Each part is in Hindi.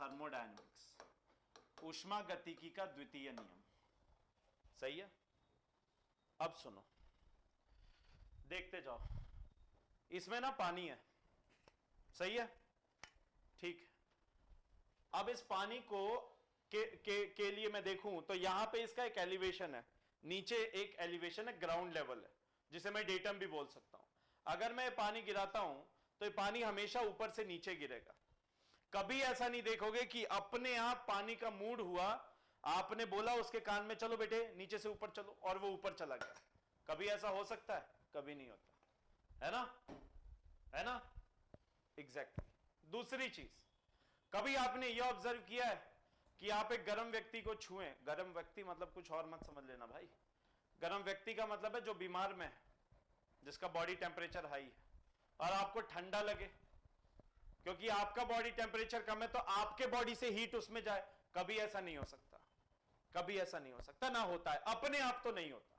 थर्मोडायनेमिक्स, ऊष्मा गतिकी का द्वितीय नियम। सही है। अब सुनो, देखते जाओ। इसमें ना पानी है, सही है, ठीक है। अब इस पानी को के लिए मैं देखूं तो यहां पे इसका एक एलिवेशन है, नीचे एक एलिवेशन है, ग्राउंड लेवल है, जिसे मैं डेटम भी बोल सकता हूं। अगर मैं पानी गिराता हूं तो ये पानी हमेशा ऊपर से नीचे गिरेगा। कभी ऐसा नहीं देखोगे कि अपने आप पानी का मूड हुआ, आपने बोला उसके कान में चलो बेटे नीचे से ऊपर चलो, और वो ऊपर चला गया। कभी ऐसा हो सकता है? कभी नहीं होता, है ना, है ना, एग्जैक्टली। दूसरी चीज, कभी आपने यह ऑब्जर्व किया है कि आप एक गर्म व्यक्ति को छुएं, गर्म व्यक्ति मतलब कुछ और मत समझ लेना भाई, गर्म व्यक्ति का मतलब है जो बीमार में है, जिसका बॉडी टेम्परेचर हाई है, और आपको ठंडा लगे, क्योंकि आपका बॉडी टेम्परेचर कम है तो आपके बॉडी से हीट उसमें जाए। कभी ऐसा नहीं हो सकता, कभी ऐसा नहीं हो सकता, ना होता है, अपने आप तो नहीं होता।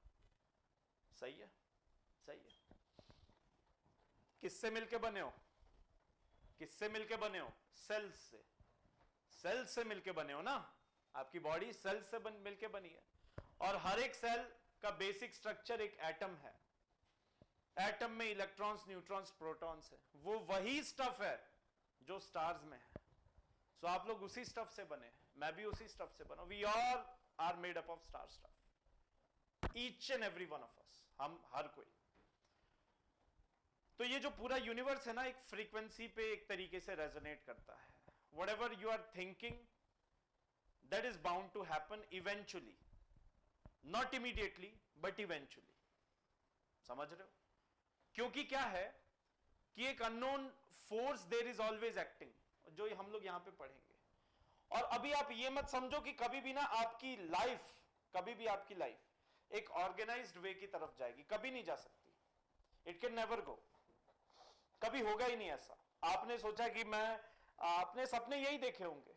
सही है, सही है। किससे मिलके बने हो? किससे मिलके बने हो? सेल्स से। सेल्स से मिलके बने हो ना, आपकी बॉडी सेल्स से मिलके बनी है। और हर एक सेल का बेसिक स्ट्रक्चर एक एटम है। एटम में इलेक्ट्रॉन्स, न्यूट्रॉन्स, प्रोटॉन्स है। वो वही स्टफ है जो स्टार्स में है। सो आप लोग उसी स्टफ से बने हैं, मैं भी उसी स्टफ से बना। We all are made up of star stuff, each and every one of us, हम हर कोई। तो ये जो पूरा यूनिवर्स है ना, एक फ्रीक्वेंसी पे एक तरीके से रेजोनेट करता है। Whatever you are thinking, that is bound to happen eventually, not immediately but eventually. समझ रहे हो? क्योंकि क्या है कि एक unknown force there is always acting, जो हम लोग यहां पे पढ़ेंगे। और अभी आप ये मत समझो कि कभी भी ना आपकी लाइफ, कभी भी आपकी लाइफ एक ऑर्गेनाइज्ड वे की तरफ जाएगी, कभी नहीं जा सकती। इट कैन नेवर गो, कभी होगा ही नहीं ऐसा। आपने सोचा कि मैं, आपने सपने यही देखे होंगे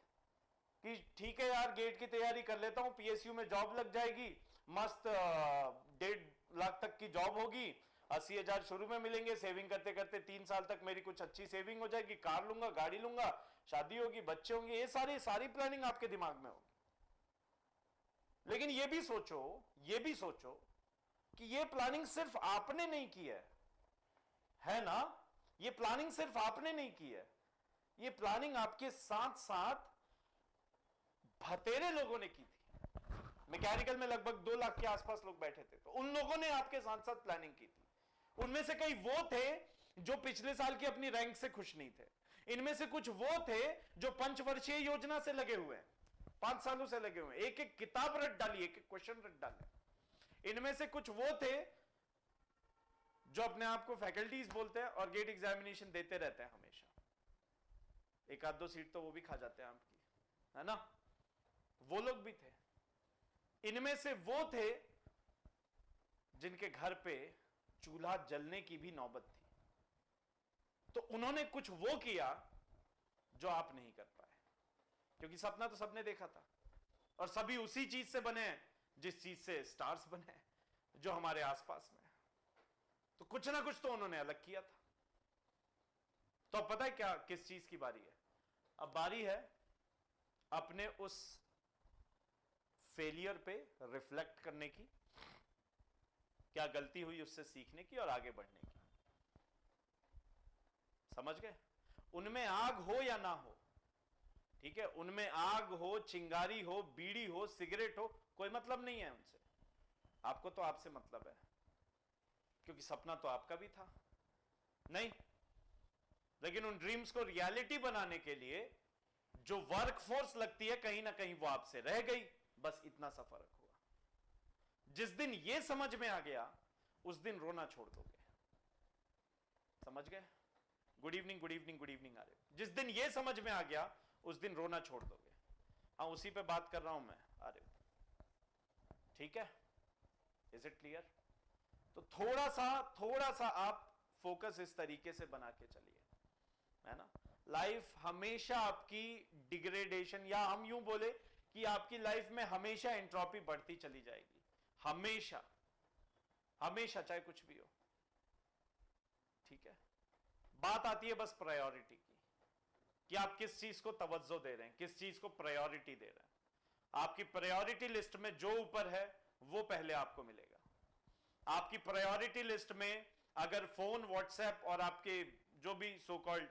कि ठीक है यार गेट की तैयारी कर लेता हूं, पीएसयू में जॉब लग जाएगी, मस्त 1.5 लाख तक की जॉब होगी, 80,000 शुरू में मिलेंगे, सेविंग करते करते 3 साल तक मेरी कुछ अच्छी सेविंग हो जाएगी, कार लूंगा, गाड़ी लूंगा, शादी होगी, बच्चे होंगे, ये सारी प्लानिंग आपके दिमाग में होगी। लेकिन ये भी सोचो कि ये प्लानिंग सिर्फ आपने नहीं की है ना, ये प्लानिंग सिर्फ आपने नहीं की है, ये प्लानिंग आपके साथ साथ भतेरे लोगों ने की थी। मैकेनिकल में लगभग 2 लाख के आसपास लोग बैठे थे, तो उन लोगों ने आपके साथ साथ प्लानिंग की थी। उनमें से कई वो थे जो पिछले साल की अपनी रैंक से खुश नहीं थे, इनमें से कुछ वो थे जो पंचवर्षीय योजना से लगे हुए हैं, 5 सालों से लगे हुए हैं, एक एक किताब रट डाली, एक एक क्वेश्चन रट डाले। इनमें से कुछ वो थे जो अपने आप को फैकल्टीज बोलते हैं और गेट एग्जामिनेशन देते रहते हैं हमेशा, 1-2 सीट तो वो भी खा जाते हैं आपकी, है ना, वो लोग भी थे। इनमें से वो थे जिनके घर पे चूल्हा जलने की भी नौबत थी, तो उन्होंने कुछ वो किया जो आप नहीं कर पाए, क्योंकि सपना तो सबने देखा था, और सभी उसी चीज से बने हैं जिस चीज से स्टार्स बने हैं, जो हमारे आसपास में है। तो कुछ ना कुछ तो उन्होंने अलग किया था। तो अब पता है क्या, किस चीज की बारी है? अब बारी है अपने उस फेलियर पे रिफ्लेक्ट करने की, क्या गलती हुई उससे सीखने की और आगे बढ़ने की। समझ गए? उनमें आग हो या ना हो, ठीक है, उनमें आग हो, चिंगारी हो, बीड़ी हो, सिगरेट हो, कोई मतलब नहीं है उनसे। आपको तो आपसे मतलब है, क्योंकि सपना तो आपका भी था नहीं। लेकिन उन ड्रीम्स को रियलिटी बनाने के लिए जो वर्कफोर्स लगती है, कहीं ना कहीं वो आपसे रह गई, बस इतना सा फर्क हुआ। जिस दिन ये समझ में आ गया उस दिन रोना छोड़ दोगे। समझ गए? Good evening good evening good evening आ रहे। जिस दिन ये समझ में आ गया उस दिन रोना छोड़ दोगे। हाँ, उसी पे बात कर रहा हूं मैं। अरे ठीक है, इज इट क्लियर? तो थोड़ा सा आप फोकस इस तरीके से बना के चलिए, है ना। लाइफ हमेशा आपकी डिग्रेडेशन, या हम यूं बोले कि आपकी लाइफ में हमेशा एंट्रोपी बढ़ती चली जाएगी, हमेशा हमेशा, चाहे कुछ भी हो। ठीक है, बात आती है बस प्रायोरिटी की। कि आप किस चीज को तवज्जो दे रहे हैं, किस चीज को प्रायोरिटी दे रहे हैं। आपकी प्रायोरिटी लिस्ट में जो ऊपर है वो पहले आपको मिलेगा। आपकी प्रायोरिटी लिस्ट में अगर फोन, व्हाट्सएप और आपके जो भी सो कॉल्ड